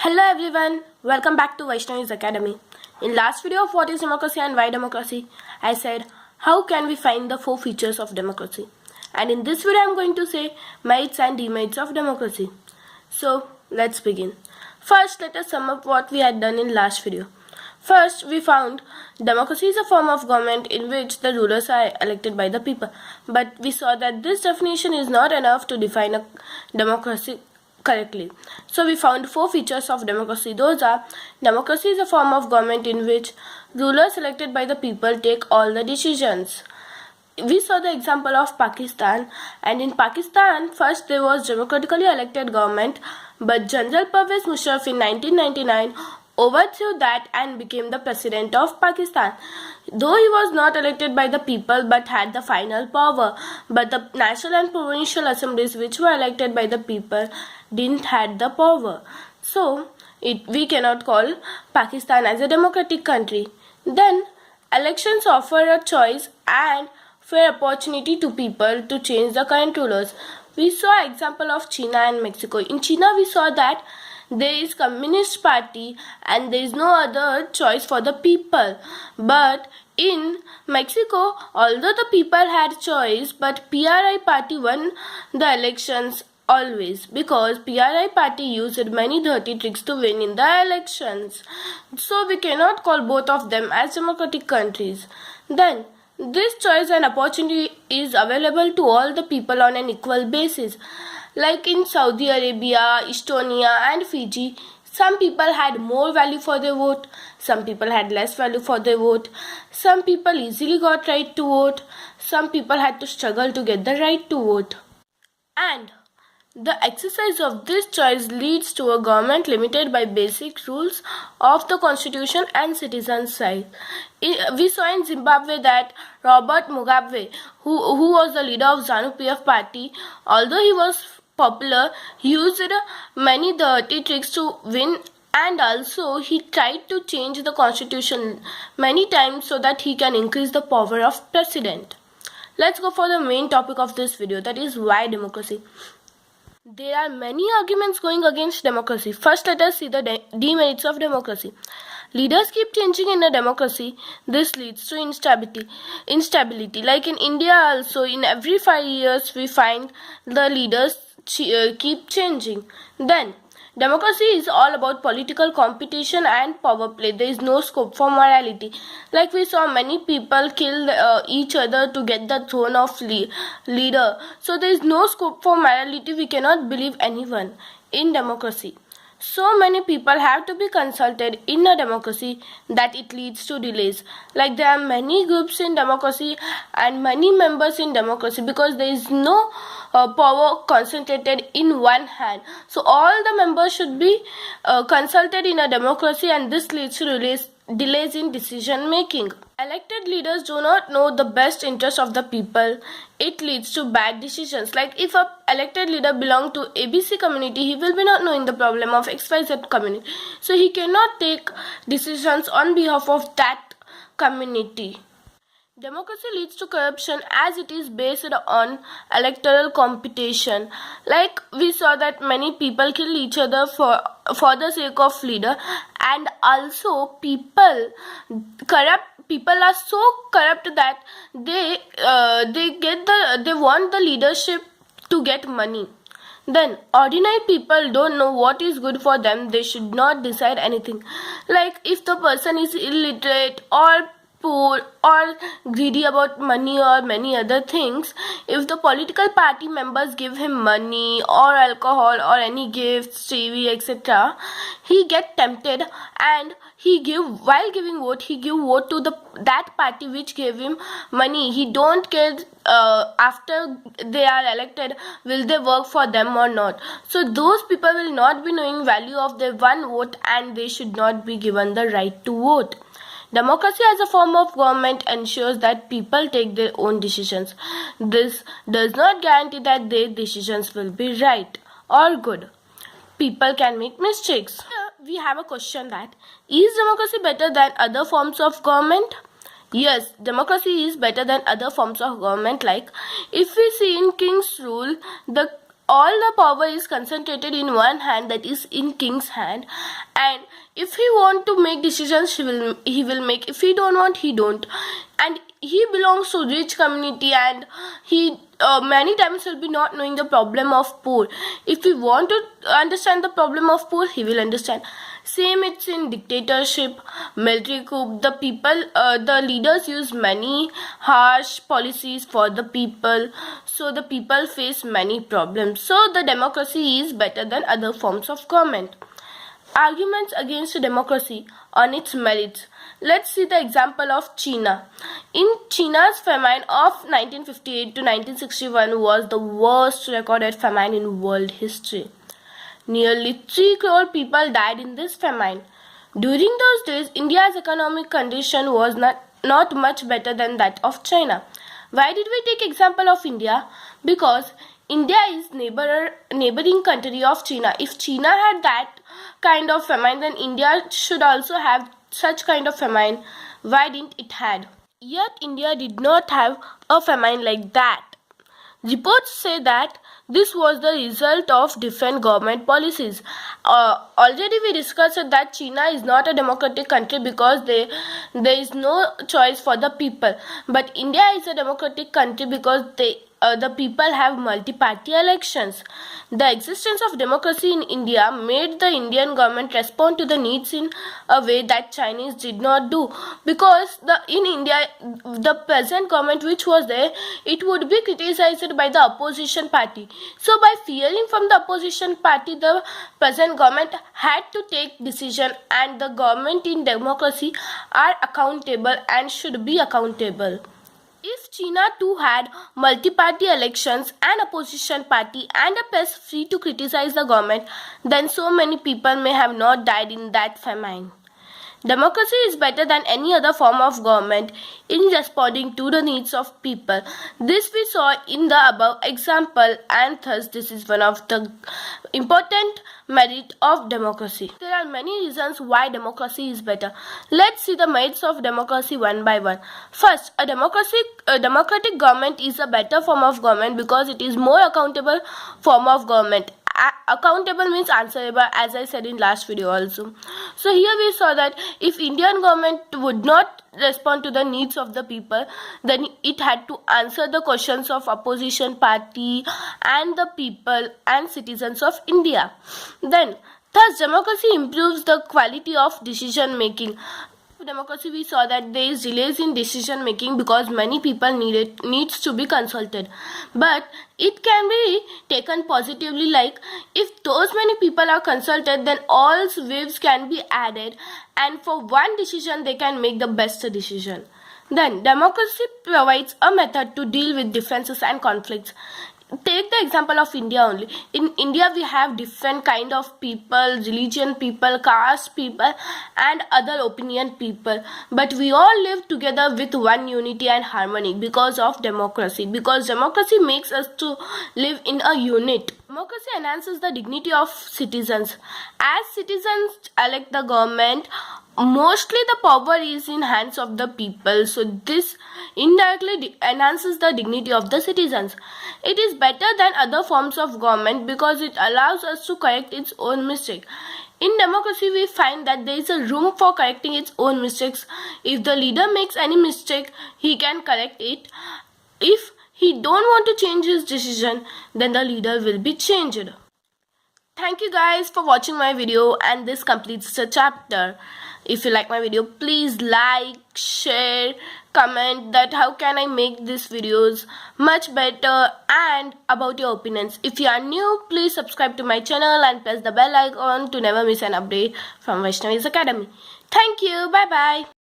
Hello everyone, welcome back to VAISHNAVI'S Academy. In last video of What is Democracy and Why Democracy, I said how can we find the 4 features of democracy. And in this video I am going to say merits and demerits of democracy. So let's begin. First, let us sum up what we had done in last video. First, we found democracy is a form of government in which the rulers are elected by the people. But we saw that this definition is not enough to define a democracy correctly. So we found 4 features of democracy. Those are: democracy is a form of government in which rulers elected by the people take all the decisions. We saw the example of Pakistan, and in Pakistan first there was democratically elected government, but General Pervez Musharraf in 1999 overthrew that and became the president of Pakistan. Though he was not elected by the people but had the final power, but the national and provincial assemblies which were elected by the people didn't had the power. So we cannot call Pakistan as a democratic country. Then elections offer a choice and fair opportunity to people to change the current rulers. We saw example of China and Mexico. In China we saw that there is Communist Party and there is no other choice for the people. But in Mexico, although the people had choice, but PRI party won the elections always, because PRI party used many dirty tricks to win in the elections. So we cannot call both of them as democratic countries. Then this choice and opportunity is available to all the people on an equal basis. Like in Saudi Arabia, Estonia and Fiji, some people had more value for their vote, some people had less value for their vote, some people easily got right to vote, some people had to struggle to get the right to vote. And the exercise of this choice leads to a government limited by basic rules of the constitution and citizens' rights. We saw in Zimbabwe that Robert Mugabe, who was the leader of ZANU-PF party, although he was popular, he used many dirty tricks to win, and also he tried to change the constitution many times so that he can increase the power of president. Let's go for the main topic of this video, that is why democracy. There are many arguments going against democracy. First, let us see the demerits of democracy. Leaders keep changing in a democracy. This leads to instability. Like in India also, in every 5 years we find the leaders keep changing. Then democracy is all about political competition and power play. There is no scope for morality. Like we saw many people kill each other to get the throne of leader. So there is no scope for morality. We cannot believe anyone in democracy. So many people have to be consulted in a democracy that it leads to delays. Like there are many groups in democracy and many members in democracy, because there is no power concentrated in one hand. So all the members should be consulted in a democracy, and this leads to delays in decision making. Elected leaders do not know the best interest of the people. It leads to bad decisions. Like if a elected leader belongs to ABC community, he will be not knowing the problem of XYZ community. So he cannot take decisions on behalf of that community. Democracy leads to corruption as it is based on electoral competition. Like we saw that many people kill each other for the sake of leader, and also people are so corrupt that they want the leadership to get money. Then ordinary people don't know what is good for them. They should not decide anything. Like if the person is illiterate or poor or greedy about money or many other things, if the political party members give him money or alcohol or any gifts, TV, etc., he get tempted, and while giving vote, he give vote to that party which gave him money. He don't care after they are elected will they work for them or not. So those people will not be knowing value of their one vote, and they should not be given the right to vote. Democracy as a form of government ensures that people take their own decisions. This does not guarantee that their decisions will be right or good. People can make mistakes. Here we have a question that, is democracy better than other forms of government? Yes, democracy is better than other forms of government. Like if we see in King's rule, the all the power is concentrated in one hand, that is in king's hand, and if he want to make decisions, he will make. If he don't want, he don't. And he belongs to rich community, and he many times will be not knowing the problem of poor. If we want to understand the problem of poor, he will understand. Same it's in dictatorship, military coup. The people, the leaders use many harsh policies for the people, so the people face many problems. So the democracy is better than other forms of government. Arguments against democracy on its merits. Let's see the example of China. In China's famine of 1958 to 1961 was the worst recorded famine in world history. Nearly 3 crore people died in this famine. During those days, India's economic condition was not much better than that of China. Why did we take example of India? Because India is neighboring country of China. If China had that kind of famine, then India should also have such kind of famine. Why didn't it had? Yet India did not have a famine like that. Reports say that this was the result of different government policies. Already we discussed that China is not a democratic country because there is no choice for the people. But India is a democratic country because the people have multi-party elections. The existence of democracy in India made the Indian government respond to the needs in a way that Chinese did not do. Because in India, the present government which was there, it would be criticized by the opposition party. So by fearing from the opposition party, the present government had to take decision, and the government in democracy are accountable and should be accountable. If China too had multi-party elections, an opposition party and a press free to criticize the government, then so many people may have not died in that famine. Democracy is better than any other form of government in responding to the needs of people. This we saw in the above example, and thus this is one of the important merit of democracy. There are many reasons why democracy is better. Let's see the merits of democracy one by one. First, a democratic government is a better form of government because it is more accountable form of government. Accountable means answerable, as I said in last video also. So here we saw that if Indian government would not respond to the needs of the people, then it had to answer the questions of opposition party and the people and citizens of India. Then thus democracy improves the quality of decision making. Democracy we saw that there is delays in decision making because many people needs to be consulted, but it can be taken positively, like if those many people are consulted, then all waves can be added, and for one decision they can make the best decision. Then democracy provides a method to deal with differences and conflicts. Take the example of India only. In India we have different kind of people, religion people, caste people and other opinion people, but we all live together with one unity and harmony because of democracy, because democracy makes us to live in a unit. Democracy enhances the dignity of citizens. As citizens elect the government, mostly the power is in hands of the people, so this indirectly enhances the dignity of the citizens. It is better than other forms of government because it allows us to correct its own mistake. In democracy we find that there is a room for correcting its own mistakes. If the leader makes any mistake, he can correct it. If he don't want to change his decision, then the leader will be changed. Thank you guys for watching my video, and this completes the chapter. If you like my video, please like, share, comment that how can I make these videos much better and about your opinions. If you are new, please subscribe to my channel and press the bell icon to never miss an update from Vaishnavi's Academy. Thank you. Bye bye.